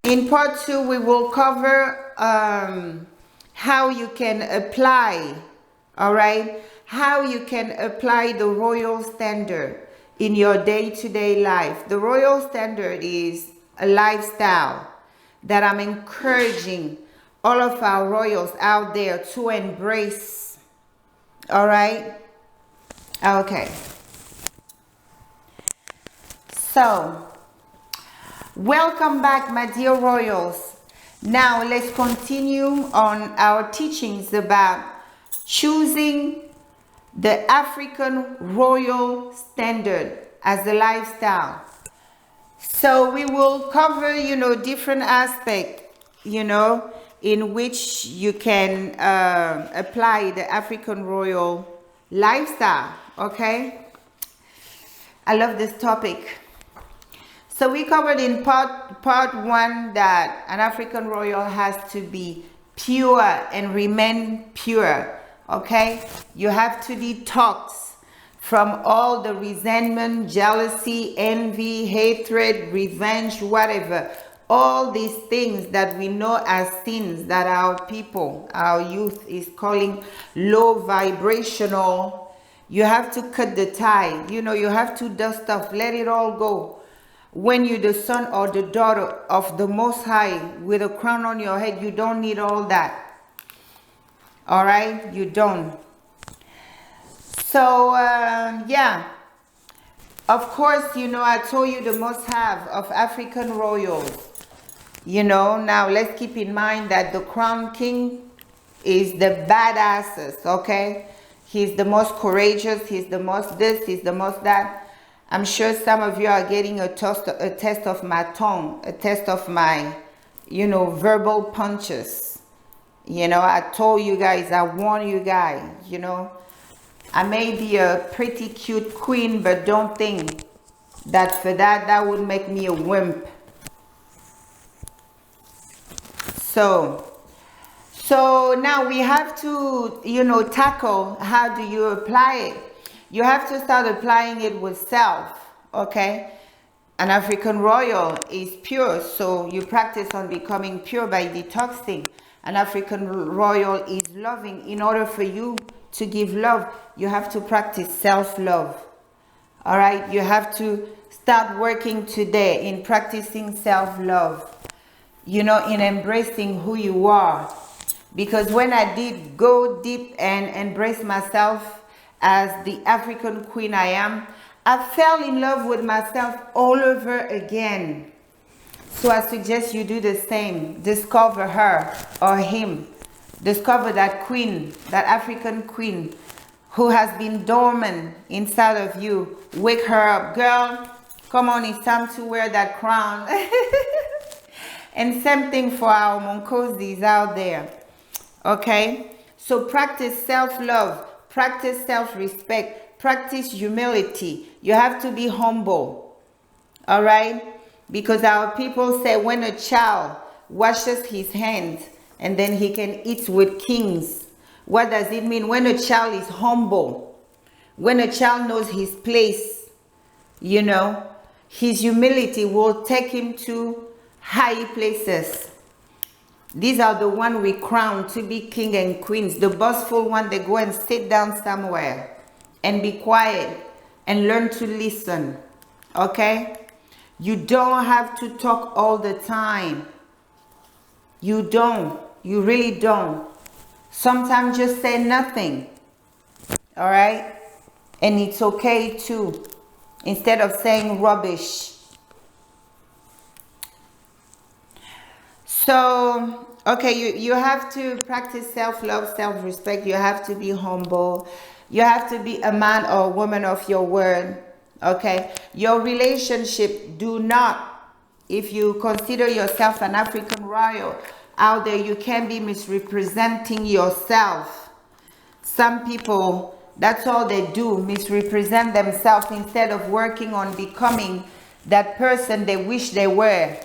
In part 2, we will cover how you can apply, all right, how you can apply the royal standard in your day-to-day life. The royal standard is a lifestyle that I'm encouraging all of our royals out there to embrace, all right? Okay. So, welcome back, my dear royals. Now let's continue on our teachings about choosing the African royal standard as a lifestyle. So we will cover, different aspects, in which you can apply the African royal lifestyle, okay? I love this topic. So we covered in part 1 that an African royal has to be pure and remain pure, okay? You have to detox from all the resentment, jealousy, envy, hatred, revenge, whatever. All these things that we know as sins that our people, our youth is calling low vibrational. You have to cut the tie. You have to dust off, let it all go. When you're the son or the daughter of the Most High with a crown on your head, you don't need all that. All right? You don't. So, yeah. Of course, I told you the must-have of African royals. Now let's keep in mind that the crown king is the badasses, okay? He's the most courageous. He's the most this. He's the most that. I'm sure some of you are getting a test of my tongue, a test of my, verbal punches. I told you guys, I warned you guys, I may be a pretty cute queen, but don't think that for that would make me a wimp. So now we have to, tackle how do you apply it. You have to start applying it with self, okay? An African royal is pure, so you practice on becoming pure by detoxing. An African royal is loving. In order for you to give love, you have to practice self-love, all right? You have to start working today in practicing self-love, in embracing who you are. Because when I did go deep and embrace myself as the African queen I am, I fell in love with myself all over again. So I suggest you do the same. Discover her or him. Discover that queen, that African queen who has been dormant inside of you. Wake her up. Girl, come on, it's time to wear that crown. And same thing for our Monkosies out there. Okay? So practice self-love. Practice self-respect. Practice humility. You have to be humble. All right? Because our people say when a child washes his hands and then he can eat with kings. What does it mean? When a child is humble. When a child knows his place, his humility will take him to high places. These are the ones we crown to be king and queens. The boastful one, they go and sit down somewhere and be quiet and learn to listen. Okay? You don't have to talk all the time. You don't. You really don't. Sometimes just say nothing. All right? And it's okay too. Instead of saying rubbish. So, okay, you have to practice self-love, self-respect. You have to be humble. You have to be a man or a woman of your word. Okay? Your relationship, do not, if you consider yourself an African royal out there, you can't be misrepresenting yourself. Some people, That's all they do, misrepresent themselves instead of working on becoming that person they wish they were.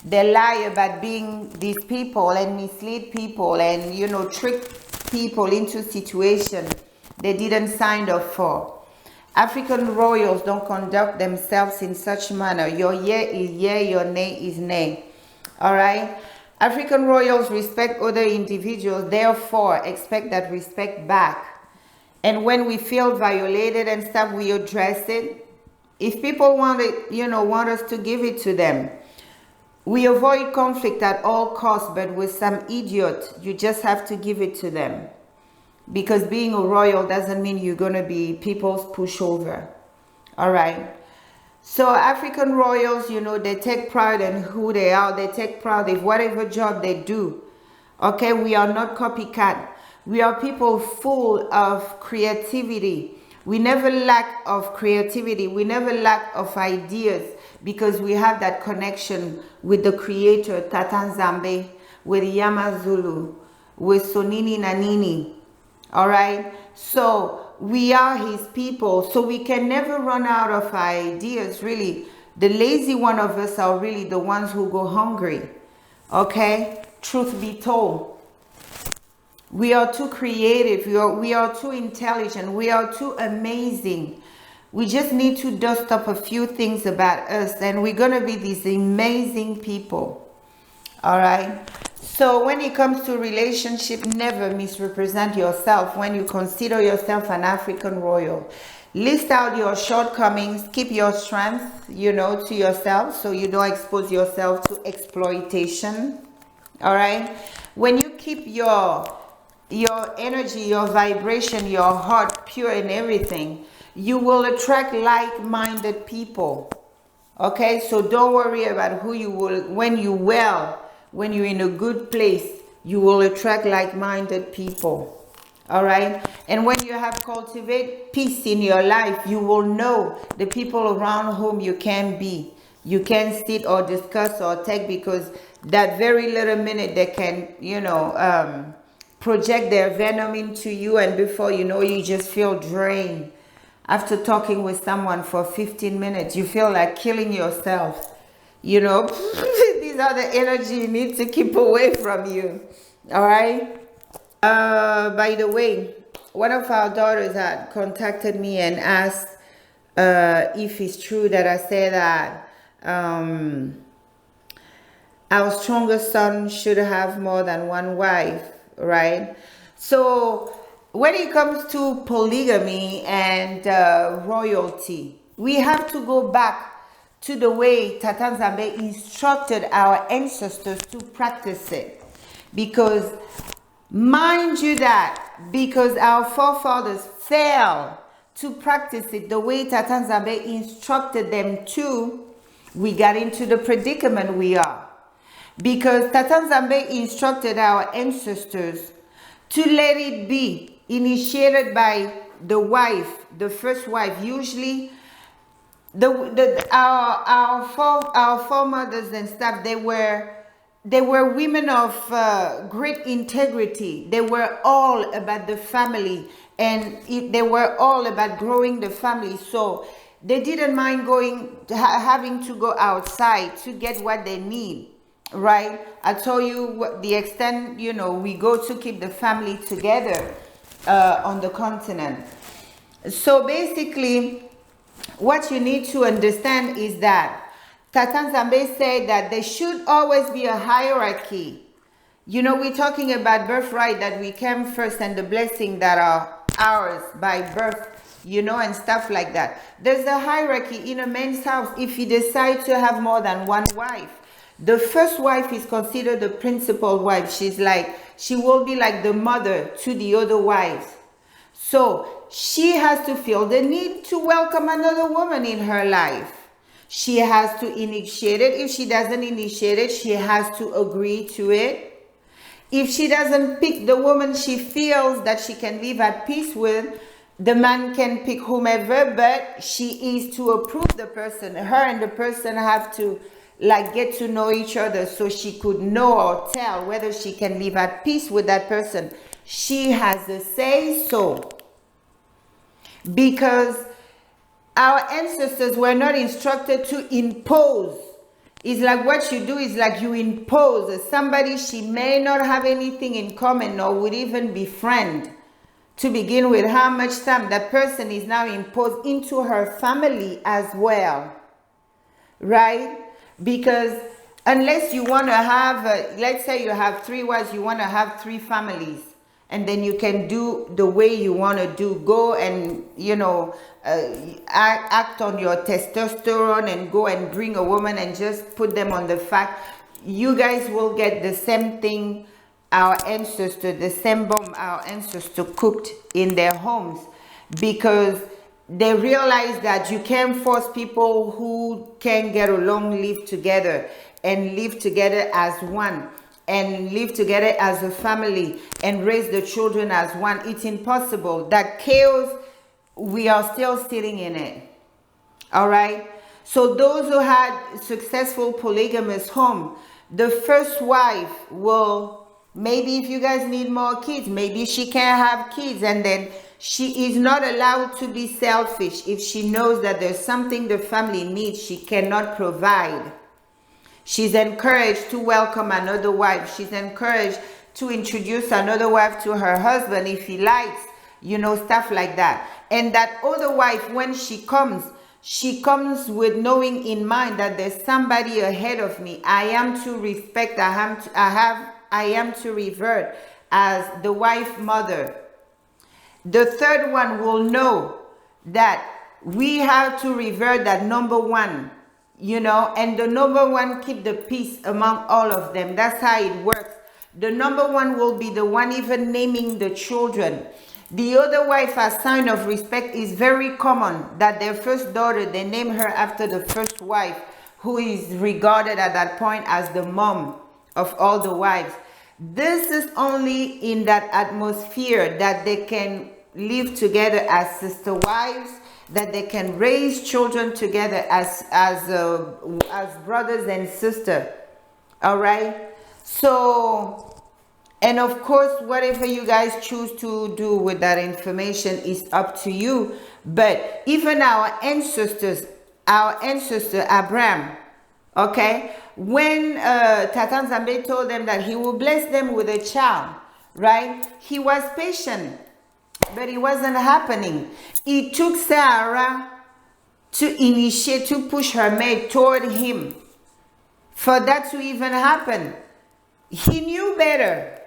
They lie about being these people and mislead people and, you know, trick people into situations they didn't sign up for. African royals don't conduct themselves in such manner. Your yea is yea, your nay is nay. All right? African royals respect other individuals, therefore expect that respect back. And when we feel violated and stuff, we address it. If people want it, you know, want us to give it to them. We avoid conflict at all costs, but with some idiot, you just have to give it to them. Because being a royal doesn't mean you're going to be people's pushover. All right? So African royals, you know, they take pride in who they are. They take pride in whatever job they do. Okay? We are not copycat. We are people full of creativity. We never lack of creativity. We never lack of ideas because we have that connection with the Creator, Tata Nzambe, with Yamazulu, with Sonini Nanini. All right? So we are his people. So we can never run out of ideas, really. The lazy one of us are really the ones who go hungry. Okay? Truth be told. We are too creative. We are too intelligent. We are too amazing. We just need to dust up a few things about us and we're going to be these amazing people. All right? So when it comes to relationship, never misrepresent yourself when you consider yourself an African royal. List out your shortcomings. Keep your strength, you know, to yourself so you don't expose yourself to exploitation. All right? When you keep your energy, your vibration, your heart pure and everything, you will attract like-minded people. Okay, so don't worry about who you will. When you're in a good place, you will attract like-minded people. All right, and when you have cultivate peace in your life, you will know the people around whom you can be. You can sit or discuss or take, because that very little minute they can, you know, project their venom into you, and before you know, you just feel drained. After talking with someone for 15 minutes, you feel like killing yourself. You know, these are the energy you need to keep away from you. All right? By the way, one of our daughters had contacted me and asked if it's true that I say that our strongest son should have more than one wife, right? So when it comes to polygamy and royalty, we have to go back to the way Tata Nzambe instructed our ancestors to practice it. Because mind you that, because our forefathers failed to practice it the way Tata Nzambe instructed them to, we got into the predicament we are. Because Tata Nzambe instructed our ancestors to let it be initiated by the wife, the first wife. Usually our foremothers and stuff, they were women of great integrity. They were all about the family, and they were all about growing the family. So they didn't mind having to go outside to get what they need. Right? I told you what the extent, you know, we go to keep the family together on the continent. So basically, what you need to understand is that Tata Nzambe said that there should always be a hierarchy. You know, we're talking about birthright, that we came first, and the blessing that are ours by birth, you know, and stuff like that. There's a hierarchy in a man's house if he decides to have more than one wife. The first wife is considered the principal wife. She will be like the mother to the other wives. So she has to feel the need to welcome another woman in her life. She has to initiate it. If she doesn't initiate it, she has to agree to it. If she doesn't pick the woman she feels that she can live at peace with, the man can pick whomever, but she is to approve the person. Her and the person have to get to know each other, so she could know or tell whether she can live at peace with that person. She has a say so. because our ancestors were not instructed to impose. It's like what you do is like you impose somebody she may not have anything in common or would even be friend to begin with. How much time that person is now imposed into her family as well, right? Because unless you want to have, let's say you have 3 wives, you want to have 3 families, and then you can do the way you want to do. Go and, you know, act on your testosterone and go and bring a woman and just put them on the fact. You guys will get the same thing our ancestors, the same bomb our ancestors cooked in their homes, because they realize that you can't force people who can get along, live together and live together as one and live together as a family and raise the children as one. It's impossible. That chaos, we are still sitting in it. All right. So those who had successful polygamous home, the first wife will, maybe if you guys need more kids, maybe she can't have kids, and then she is not allowed to be selfish. If she knows that there's something the family needs, she cannot provide. She's encouraged to welcome another wife. She's encouraged to introduce another wife to her husband if he likes, you know, stuff like that. And that other wife, when she comes with knowing in mind that there's somebody ahead of me. I am to respect, I am to revert as the wife mother. The third one will know that we have to revert that number one, you know, and the number one keep the peace among all of them. That's how it works. The number one will be the one even naming the children. The other wife, as sign of respect, is very common that their first daughter, they name her after the first wife, who is regarded at that point as the mom of all the wives. This is only in that atmosphere that they can live together as sister wives, that they can raise children together as brothers and sisters. All right. So, and of course, whatever you guys choose to do with that information is up to you. But even our ancestor Abraham, okay, when Tata Nzambe told them that he will bless them with a child, right? He was patient, but it wasn't happening. It took Sarah to initiate, to push her maid toward him for that to even happen. He knew better.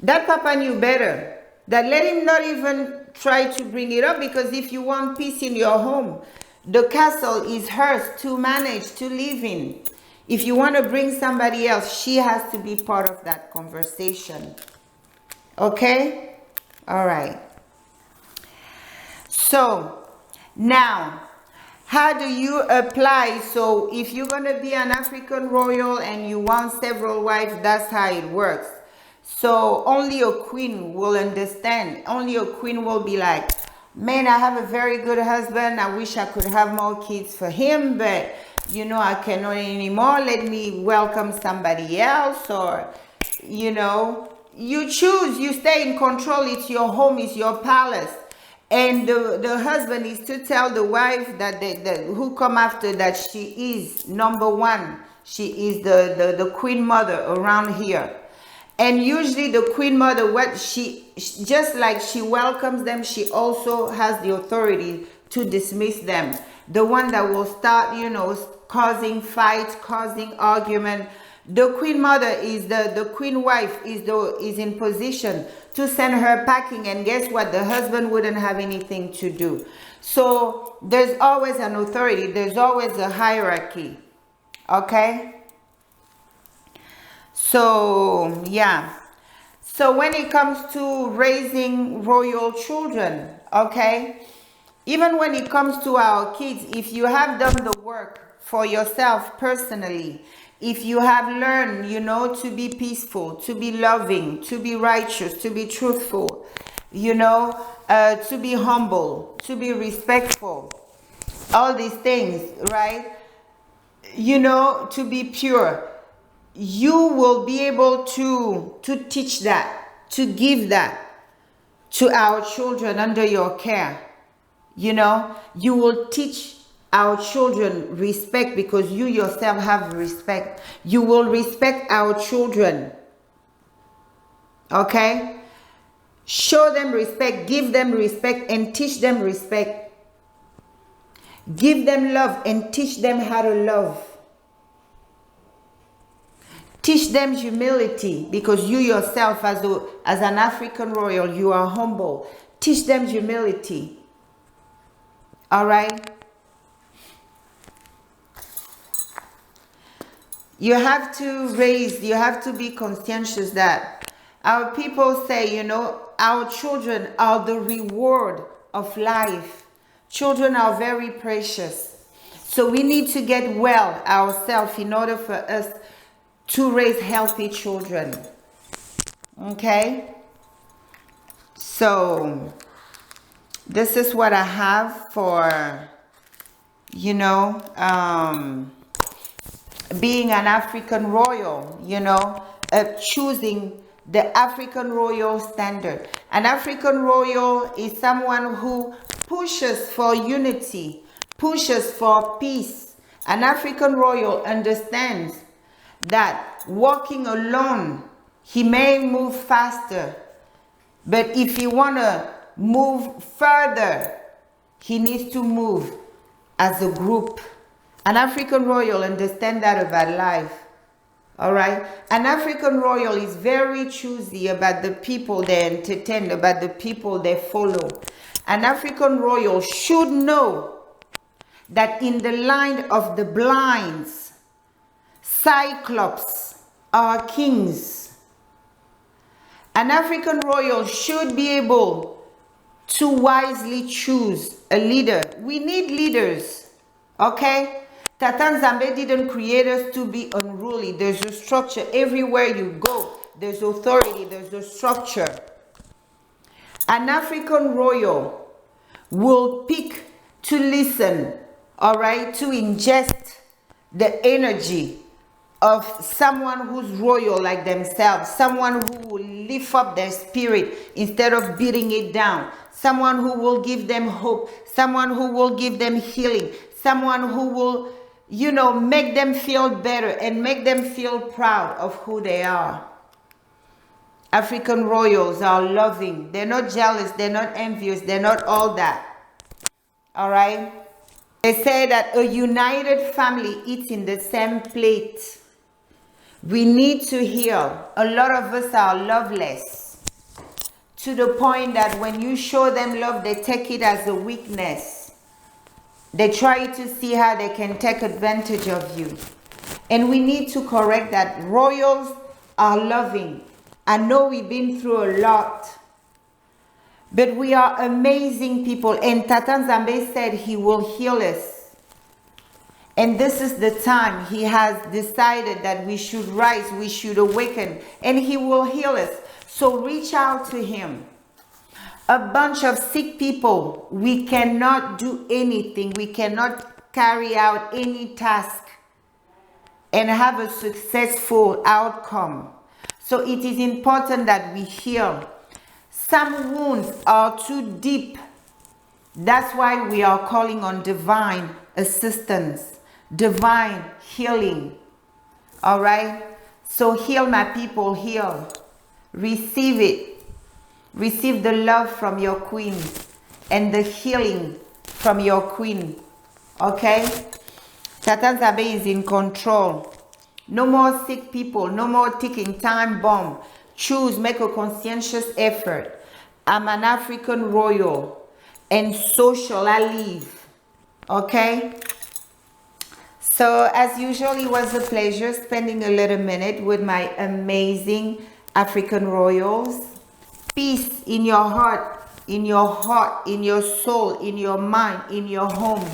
That papa knew better. That let him not even try to bring it up, because if you want peace in your home, the castle is hers to manage, to live in. If you want to bring somebody else, she has to be part of that conversation. Okay? All right. So, now, how do you apply? So, if you're going to be an African royal and you want several wives, that's how it works. So, only a queen will understand. Only a queen will be like, man, I have a very good husband. I wish I could have more kids for him, but, you know, I cannot anymore. Let me welcome somebody else. Or, you know, you choose. You stay in control. It's your home. It's your palace. And the husband is to tell the wife that who come after that she is number one. She is the queen mother around here. And usually the queen mother, what she, just like she welcomes them, she also has the authority to dismiss them. The one that will start, you know, causing fights, causing argument. The queen mother is the queen wife is in position to send her packing, and guess what? The husband wouldn't have anything to do. So there's always an authority. There's always a hierarchy. Okay? So, yeah. So when it comes to raising royal children, okay, even when it comes to our kids, if you have done the work for yourself personally, if you have learned, you know, to be peaceful, to be loving, to be righteous, to be truthful, you know, to be humble, to be respectful, all these things, right? You know, to be pure, you will be able to teach that, to give that to our children under your care. You know, you will teach our children respect because you yourself have respect. You will respect our children. Okay? Show them respect, give them respect, and teach them respect. Give them love and teach them how to love. Teach them humility because you yourself as an African royal, you are humble. Teach them humility. All right? You have to be conscientious that our people say, you know, our children are the reward of life. Children are very precious. So we need to get well ourselves in order for us to raise healthy children. Okay? So this is what I have for, you know, being an African royal, you know, choosing the African royal standard. An African royal is someone who pushes for unity, pushes for peace. An African royal understands that walking alone, he may move faster, but if he want to move further, he needs to move as a group. An African royal understands that about life. All right? An African royal is very choosy about the people they entertain, about the people they follow. An African royal should know that in the line of the blinds, Cyclops are kings. An African royal should be able to wisely choose a leader. We need leaders, okay? Tata Nzambe didn't create us to be unruly. There's a structure everywhere you go. There's authority, there's a structure. An African royal will pick to listen, all right, to ingest the energy of someone who's royal like themselves, someone who will lift up their spirit instead of beating it down, someone who will give them hope, someone who will give them healing, someone who will, you know, make them feel better and make them feel proud of who they are. African royals are loving. They're not jealous. They're not envious. They're not all that. All right? They say that a united family eats in the same plate. We need to heal. A lot of us are loveless to the point that when you show them love, they take it as a weakness. They try to see how they can take advantage of you. And we need to correct that. Royals are loving. I know we've been through a lot, but we are amazing people. And Tata Nzambe said he will heal us. And this is the time he has decided that we should rise, we should awaken, and he will heal us. So reach out to him. A bunch of sick people, we cannot do anything. We cannot carry out any task and have a successful outcome. So it is important that we heal. Some wounds are too deep. That's why we are calling on divine assistance, divine healing. All right? So heal, my people, heal. Receive it. Receive the love from your queen and the healing from your queen. Okay? Tata Nzambe is in control. No more sick people. No more ticking time bomb. Choose, make a conscientious effort. I'm an African royal, and so shall I live. Okay? So, as usual, it was a pleasure spending a little minute with my amazing African royals. Peace in your heart, in your soul, in your mind, in your home.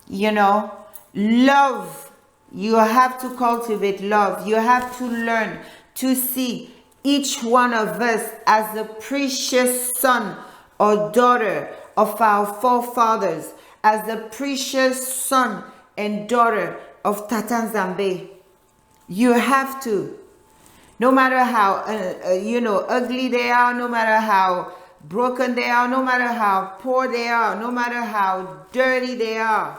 You know, love. You have to cultivate love. You have to learn to see each one of us as a precious son or daughter of our forefathers, as a precious son and daughter of Tata Nzambe. You have to. No matter how, you know, ugly they are, no matter how broken they are, no matter how poor they are, no matter how dirty they are,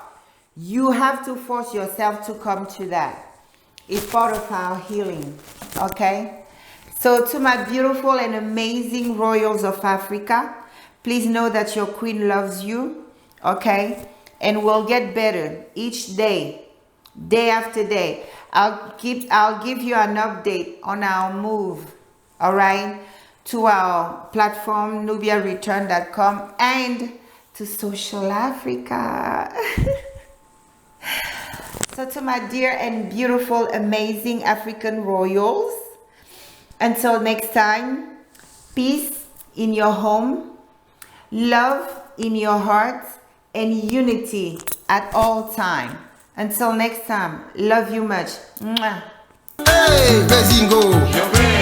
you have to force yourself to come to that. It's part of our healing, okay? So to my beautiful and amazing Royals of Africa, please know that your queen loves you, okay? And we'll get better each day, day after day. I'll give you an update on our move, all right? To our platform, nubiareturn.com, and to Social Africa. So to my dear and beautiful, amazing African Royals, until next time, peace in your home, love in your heart, and unity at all time. Until next time, love you much. Mwah. Hey, Bezingo.